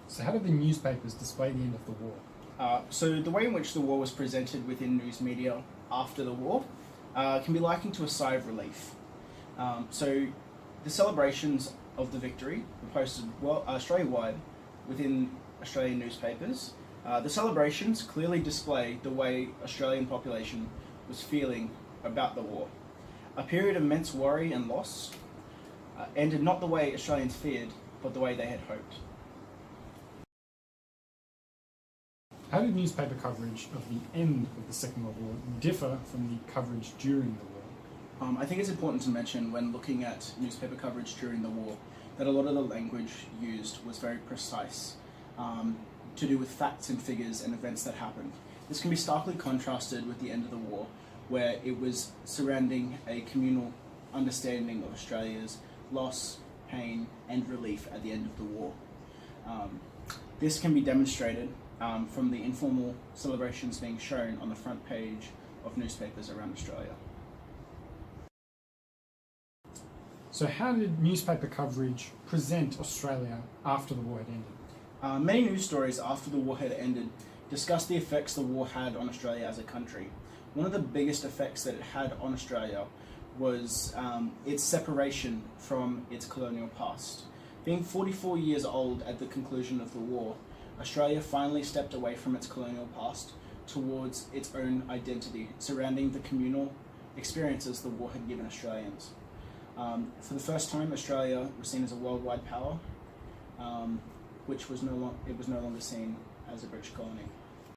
So how did the newspapers display the end of the war? So the way in which the war was presented within news media after the war can be likened to a sigh of relief. So the celebrations of the victory were posted Australia-wide within Australian newspapers. The celebrations clearly display the way Australian population was feeling about the war. A period of immense worry and loss ended not the way Australians feared, but the way they had hoped. How did newspaper coverage of the end of the Second World War differ from the coverage during the war? I think it's important to mention when looking at newspaper coverage during the war that a lot of the language used was very precise, to do with facts and figures and events that happened. This can be starkly contrasted with the end of the war, where it was surrounding a communal understanding of Australia's loss, pain, and relief at the end of the war. This can be demonstrated from the informal celebrations being shown on the front page of newspapers around Australia. So how did newspaper coverage present Australia after the war had ended? Many news stories after the war had ended discussed the effects the war had on Australia as a country. One of the biggest effects that it had on Australia was its separation from its colonial past. Being 44 years old at the conclusion of the war, Australia finally stepped away from its colonial past towards its own identity, surrounding the communal experiences the war had given Australians. For the first time, Australia was seen as a worldwide power, which was no longer seen as a British colony.